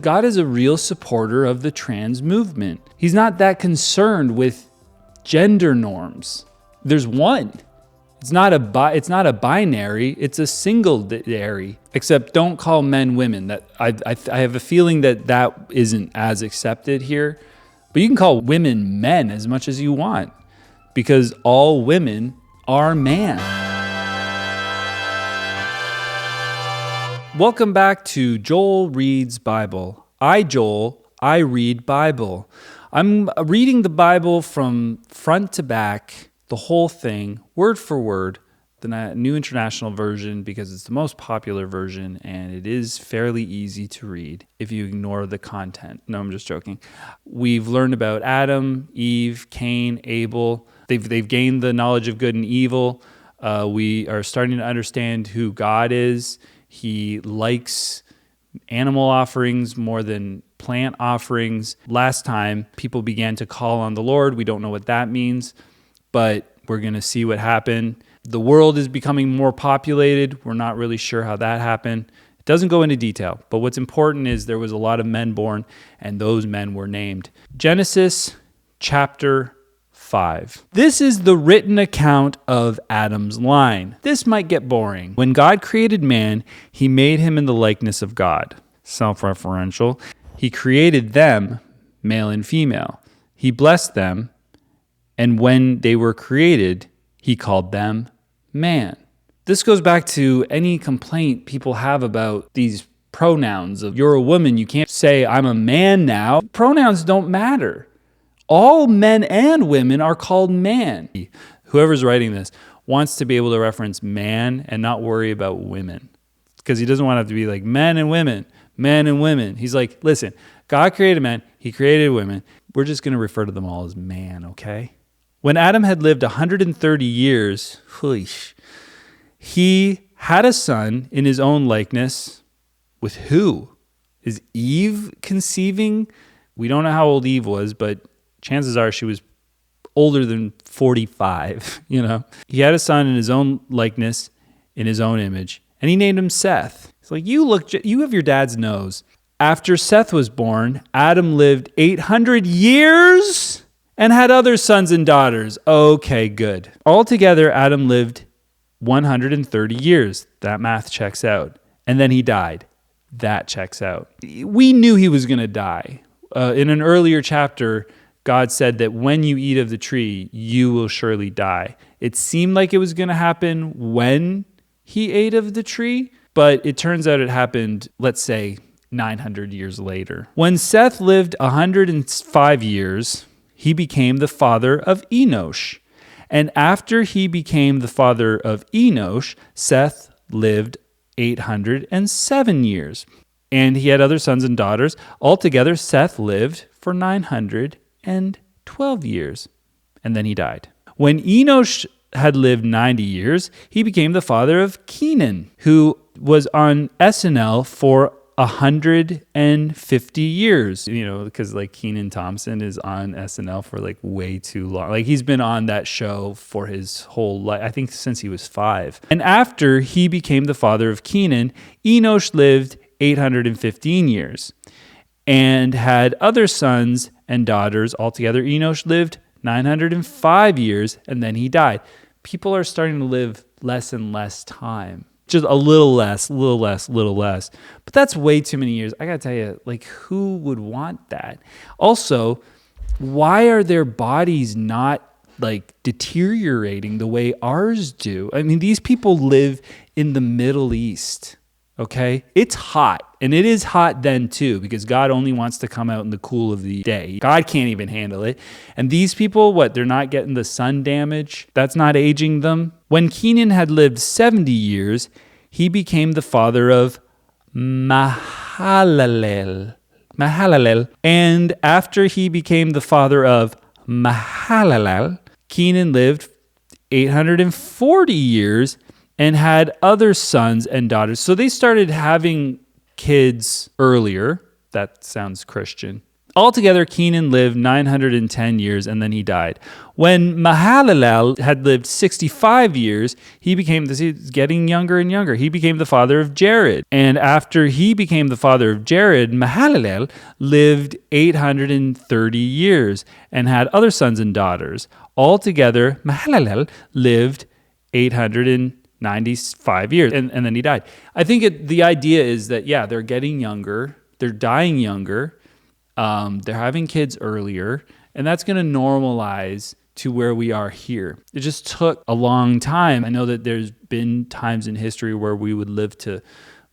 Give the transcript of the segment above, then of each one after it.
God is a real supporter of the trans movement. He's not that concerned with gender norms. There's one. It's not a binary, it's a singletary. Except don't call men women. That I have a feeling that isn't as accepted here. But you can call women men as much as you want, because all women are man. Welcome back to Joel Reads Bible. Joel, I read Bible. I'm reading the Bible from front to back, the whole thing, word for word, the New International Version, because it's the most popular version and it is fairly easy to read if you ignore the content. No, I'm just joking. We've learned about Adam, Eve, Cain, Abel. They've gained the knowledge of good and evil. We are starting to understand who God is. He likes animal offerings more than plant offerings. Last time, people began to call on the Lord. We don't know what that means, but we're going to see what happened. The world is becoming more populated. We're not really sure how that happened. It doesn't go into detail, but what's important is there was a lot of men born, and those men were named. Genesis chapter 5. This is the written account of Adam's line. This might get boring. When God created man, he made him in the likeness of God. Self-referential. He created them, male and female. He blessed them, and when they were created, he called them man. This goes back to any complaint people have about these pronouns of you're a woman, you can't say I'm a man now. Pronouns don't matter. All men and women are called man. Whoever's writing this wants to be able to reference man and not worry about women, because he doesn't want to have to be like men and women, men and women. He's like, listen, God created men, he created women. We're just going to refer to them all as man, okay? When Adam had lived 130 years, he had a son in his own likeness. With who? Is Eve conceiving? We don't know how old Eve was, but chances are she was older than 45, He had a son in his own likeness, in his own image, and he named him Seth. It's like, you have your dad's nose. After Seth was born, Adam lived 800 years and had other sons and daughters. Okay, good. Altogether, Adam lived 130 years. That math checks out. And then he died. That checks out. We knew he was going to die. In an earlier chapter, God said that when you eat of the tree, you will surely die. It seemed like it was going to happen when he ate of the tree, but it turns out it happened, let's say, 900 years later. When Seth lived 105 years, he became the father of Enoch. And after he became the father of Enoch, Seth lived 807 years. And he had other sons and daughters. Altogether, Seth lived for 912 years. And then he died. When Enoch had lived 90 years, he became the father of Kenan, who was on SNL for 150 years, because like Kenan Thompson is on SNL for like way too long. Like he's been on that show for his whole life, I think since he was 5. And after he became the father of Kenan, Enoch lived 815 years and had other sons and daughters. Altogether, Enoch lived 905 years and then he died. People are starting to live less and less time. Just a little less. But that's way too many years. I got to tell you, like, who would want that? Also, why are their bodies not, like, deteriorating the way ours do? I mean, these people live in the Middle East, okay? It's hot, and it is hot then, too, because God only wants to come out in the cool of the day. God can't even handle it. And these people, they're not getting the sun damage? That's not aging them? When Kenan had lived 70 years, he became the father of Mahalalel. And after he became the father of Mahalalel, Kenan lived 840 years and had other sons and daughters. So they started having kids earlier. That sounds Christian. Altogether, Kenan lived 910 years, and then he died. When Mahalalel had lived 65 years, he became, this is getting younger and younger, he became the father of Jared. And after he became the father of Jared, Mahalalel lived 830 years and had other sons and daughters. Altogether, Mahalalel lived 895 years, and then he died. I think the idea is that, yeah, they're getting younger, they're dying younger, they're having kids earlier, and that's going to normalize to where we are here. It just took a long time. I know that there's been times in history where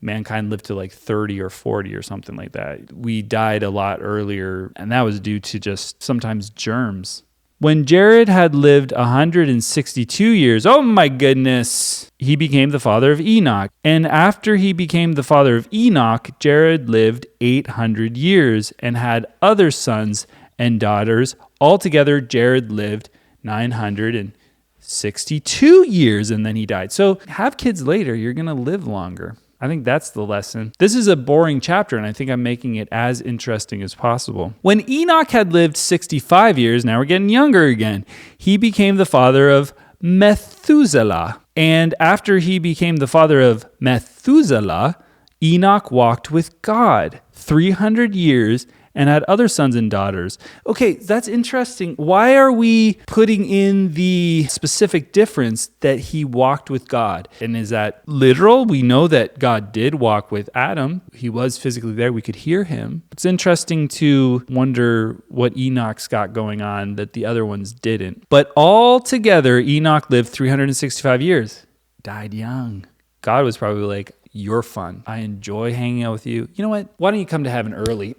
mankind lived to like 30 or 40 or something like that. We died a lot earlier, and that was due to just sometimes germs. When Jared had lived 162 years, oh my goodness, he became the father of Enoch. And after he became the father of Enoch, Jared lived 800 years and had other sons and daughters. Altogether, Jared lived 962 years, and then he died. So have kids later, you're going to live longer. I think that's the lesson. This is a boring chapter, and I think I'm making it as interesting as possible. When Enoch had lived 65 years, now we're getting younger again, he became the father of Methuselah. And after he became the father of Methuselah, Enoch walked with God 300 years and had other sons and daughters. Okay, that's interesting. Why are we putting in the specific difference that he walked with God? And is that literal? We know that God did walk with Adam. He was physically there. We could hear him. It's interesting to wonder what Enoch's got going on that the other ones didn't. But altogether, Enoch lived 365 years. Died young. God was probably like, you're fun. I enjoy hanging out with you. You know what? Why don't you come to heaven early?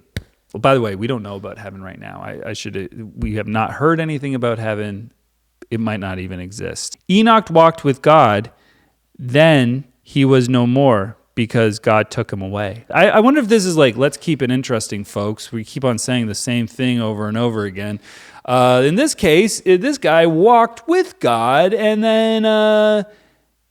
Well, by the way, we don't know about heaven right now. We have not heard anything about heaven. It might not even exist. Enoch walked with God. Then he was no more because God took him away. I wonder if this is like, let's keep it interesting, folks. We keep on saying the same thing over and over again. In this case, this guy walked with God, and then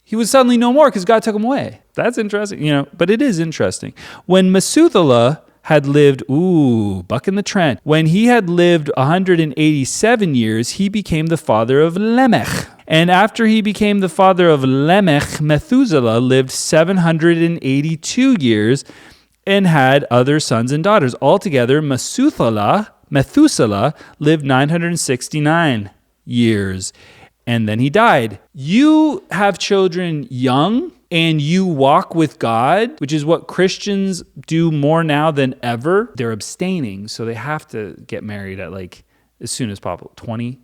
he was suddenly no more because God took him away. That's interesting, but it is interesting. When Methuselah had lived, buck in the trend. When he had lived 187 years, he became the father of Lamech. And after he became the father of Lamech, Methuselah lived 782 years and had other sons and daughters. Altogether, Methuselah lived 969 years. And then he died. You have children young, and you walk with God, which is what Christians do more now than ever. They're abstaining, so they have to get married at as soon as possible,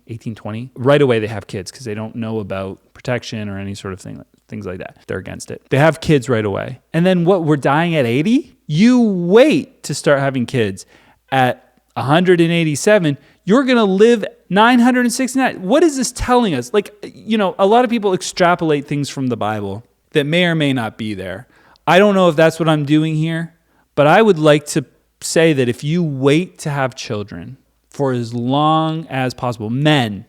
18, 20. Right away they have kids because they don't know about protection or any sort of things like that. They're against it. They have kids right away. And then we're dying at 80? You wait to start having kids at 187. You're going to live 969. What is this telling us? A lot of people extrapolate things from the Bible that may or may not be there. I don't know if that's what I'm doing here, but I would like to say that if you wait to have children for as long as possible, men,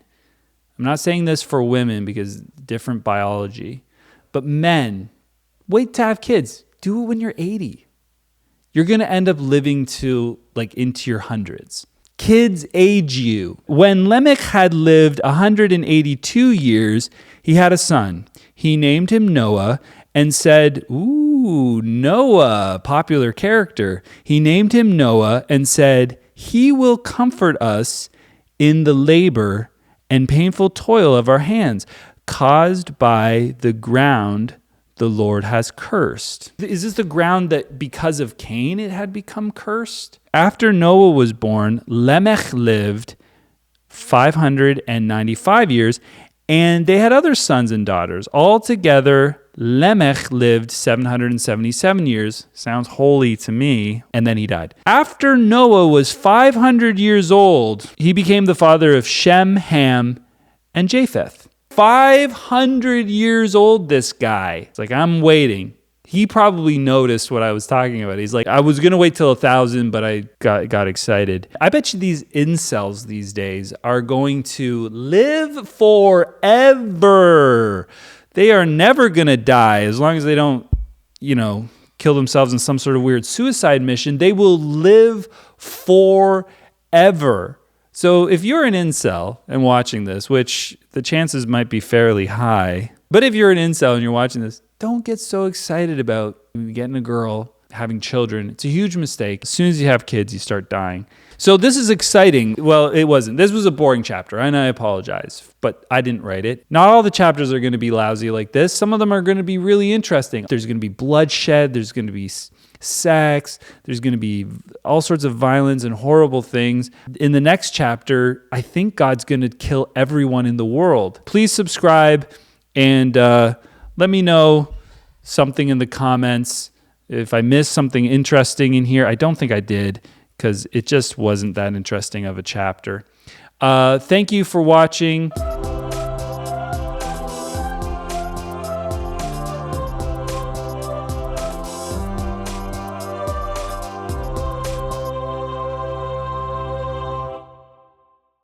I'm not saying this for women because different biology, but men, wait to have kids. Do it when you're 80. You're going to end up living to into your hundreds. Kids age you. When Lamech had lived 182 years, he had a son. He named him Noah and said, Noah, popular character. He named him Noah and said, he will comfort us in the labor and painful toil of our hands, caused by the ground the Lord has cursed. Is this the ground that because of Cain it had become cursed? After Noah was born, Lamech lived 595 years, and they had other sons and daughters. Altogether, Lamech lived 777 years. Sounds holy to me. And then he died. After Noah was 500 years old, he became the father of Shem, Ham, and Japheth. 500 years old, this guy. It's like, I'm waiting. He probably noticed what I was talking about. He's like, I was going to wait till 1,000, but I got excited. I bet you these incels these days are going to live forever. They are never going to die as long as they don't, kill themselves in some sort of weird suicide mission. They will live forever. ever. So if you're an incel and watching this, which the chances might be fairly high, but if you're an incel and you're watching this, don't get so excited about getting a girl, having children. It's a huge mistake. As soon as you have kids, you start dying. So this is exciting. Well, it wasn't. This was a boring chapter, and I apologize, but I didn't write it. Not all the chapters are going to be lousy like this. Some of them are going to be really interesting. There's going to be bloodshed. There's going to be sex. There's going to be all sorts of violence and horrible things. In the next chapter, I think God's going to kill everyone in the world. Please subscribe and let me know something in the comments. If I missed something interesting in here, I don't think I did, because it just wasn't that interesting of a chapter. Thank you for watching.